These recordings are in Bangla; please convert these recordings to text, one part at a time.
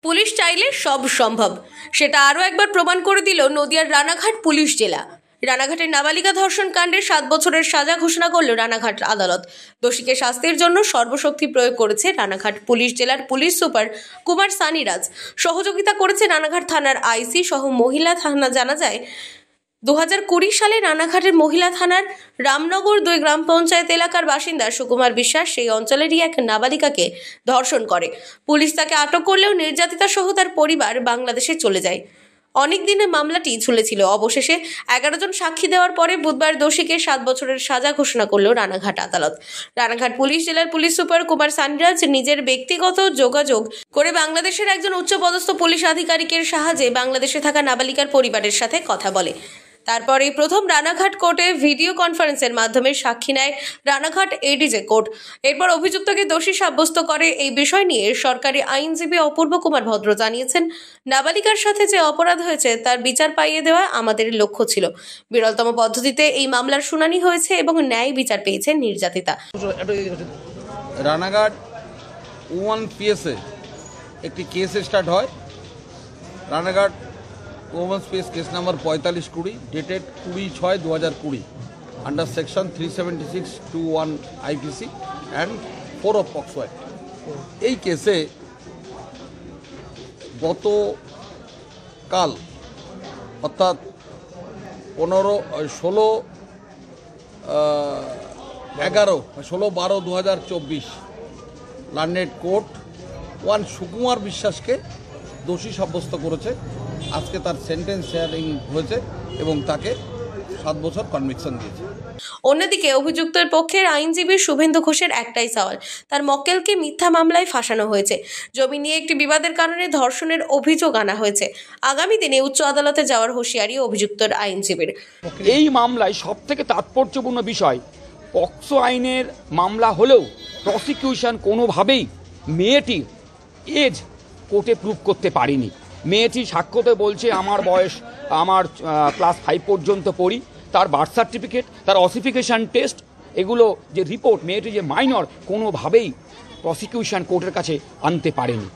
পুলিশ চাইলে সব সম্ভব, সেটা আরও একবার প্রমাণ করে দিল নদিয়ার রানাঘাট পুলিশ জেলা। রানাঘাটের নাবালিকা ধর্ষণ কাণ্ডে 7 বছরের সাজা ঘোষণা করল রানাঘাট আদালত। দোষীকে শাস্তির জন্য সর্বশক্তি প্রয়োগ করেছে রানাঘাট পুলিশ জেলার পুলিশ সুপার কুমার সানিরাজ। সহযোগিতা করেছে রানাঘাট থানার আইসি সহ মহিলা থানা। জানা যায় 2020 সালে রানাঘাটের মহিলা থানার রামনগর 2 গ্রাম পঞ্চায়েত এলাকার বাসিন্দা সুকুমার বিশ্বাস সেই অঞ্চলেরই এক নাবালিকাকে ধর্ষণ করে। পুলিশ তাকে আটক করলেও নির্যাতিতা সহ তার পরিবার বাংলাদেশে চলে যায়। অনেক দিনে মামলাটি ঝুলেছিল। অবশেষে 11 জন সাক্ষী দেওয়ার পরে বুধবার দোষীকে 7 বছরের সাজা ঘোষণা করল রানাঘাট আদালত। রানাঘাট পুলিশ জেলার পুলিশ সুপার কুমার সানিরাজ নিজের ব্যক্তিগত যোগাযোগ করে বাংলাদেশের একজন উচ্চপদস্থ পুলিশ আধিকারিকের সাহায্যে বাংলাদেশে থাকা নাবালিকার পরিবারের সাথে কথা বলে। তারপর এই প্রথম রানাঘাট কোর্টে ভিডিও কনফারেন্সের মাধ্যমে সাক্ষী নেয় রানাঘাট এডিজে কোর্ট। এরপর অভিযুক্তকে দোষী সাব্যস্ত করে। এই বিষয় নিয়ে সরকারি আইনজীবী অপূর্ব কুমার ভদ্র জানিয়েছেন, নাবালিকার সাথে যে অপরাধ হয়েছে তার বিচার পাইয়ে দেওয়া আমাদের লক্ষ্য ছিল। বিরলতম পদ্ধতিতে এই মামলার শুনানি হয়েছে এবং ন্যায় বিচার পেয়েছে নির্যাতিতা। রানাঘাট 1 পিএসে একটি কেস স্টার্ট হয়। Ranaghat women's pace case number 4520 dated 20/6/2020 under section 376(21) IPC and 4 of POCSO act. এই কেসে গতকাল অর্থাৎ 16/12/2024 লার্নেড কোর্ট 1 সুকুমার বিশ্বাসকে দোষী সাব্যস্ত করেছে। আজকে তার সেন্টেন্স হিয়ারিং হয়েছে এবং তাকে 7 বছর কনভিকশন দিয়েছে। অন্যদিকে অভিযুক্তের পক্ষের আইনজীবী শুভেন্দু ঘোষের একটাই সওয়াল, তার মক্কেলকে মিথ্যা মামলায় ফাঁসানো হয়েছে। জমি নিয়ে একটি বিবাদের কারণে ধর্ষণের অভিযোগ আনা হয়েছে। আগামী দিনে উচ্চ আদালতে যাওয়ার হুঁশিয়ারি অভিযুক্তের আইনজীবীর। এই মামলায় সবথেকে তাৎপর্যপূর্ণ বিষয়, পক্সো আইনের মামলা হলেও প্রসিকিউশন কোনোভাবেই মেয়েটির এজ কোর্টে প্রুভ করতে পারেনি। মেয়েটি সাক্ষ্যতে বলছে আমার বয়স, আমার ক্লাস 5 পর্যন্ত পড়ি। তার বার্থ সার্টিফিকেট, তার অসিফিকেশান টেস্ট, এগুলো যে রিপোর্ট, মেয়েটি যে মাইনর, কোনোভাবেই প্রসিকিউশন কোর্টের কাছে আনতে পারেনি।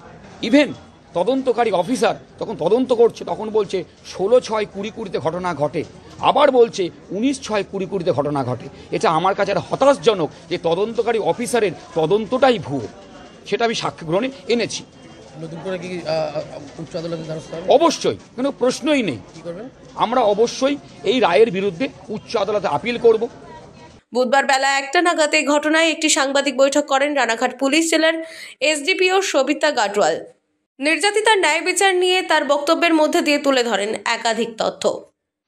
ইভেন তদন্তকারী অফিসার তখন তদন্ত করছে, তখন বলছে 16/6/2020 ঘটনা ঘটে, আবার বলছে 19/6/2020 ঘটনা ঘটে। এটা আমার কাছে একটা হতাশজনক যে তদন্তকারী অফিসারের তদন্তটাই ভুয়ো। সেটা আমি সাক্ষ্য গ্রহণে এনেছি। নতুন করে কি উচ্চ আদালতে দ্বারস্থ হবে? অবশ্যই, কোনো প্রশ্নই নেই। আমরা অবশ্যই এই রায়ের বিরুদ্ধে উচ্চ আদালতে আপিল করব। বুধবার বেলা 1টা নাগাদ এই ঘটনায় একটি সাংবাদিক বৈঠক করেন রানাঘাট পুলিশ জেলার এসডিপিও সবিতা গাটওয়াল। নির্যাতিতার ন্যায় বিচার নিয়ে তার বক্তব্যের মধ্যে দিয়ে তুলে ধরেন একাধিক তথ্য।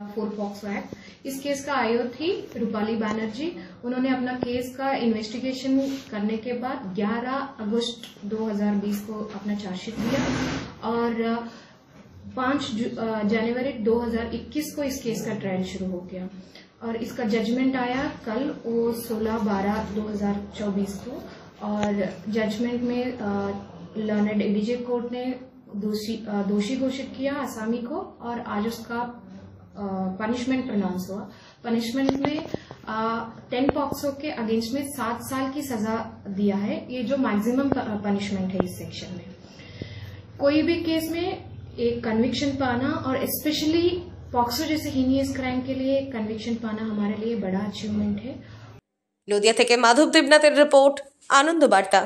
4 पॉक्सो एक्ट, इस केस का आयो थी रूपाली बैनर्जी। उन्होंने अपना केस का इन्वेस्टिगेशन करने के बाद 11 अगस्त 2020 को अपना चार्जशीट दिया और 5 जनवरी 2021 को इस केस का ट्रायल शुरू हो गया और इसका जजमेंट आया कल, वो 16/12/2024 को। और जजमेंट में लर्नेड एडीजे कोर्ट ने दोषी घोषित किया आसामी को और आज उसका पनिशमेंट प्रोनाउंस हुआ। पनिशमेंट में 10 पॉक्सो के अगेंस्ट में 7 साल की सजा दिया है। ये जो मैक्सिमम पनिशमेंट है इस सेक्शन में। कोई भी केस में एक कन्विक्शन पाना और स्पेशली पॉक्सो जैसे हीनियस क्राइम के लिए कन्विक्शन पाना हमारे लिए बड़ा अचीवमेंट है। नदिया থেকে মাধব দেবনাথের রিপোর্ট, আনন্দ বার্তা।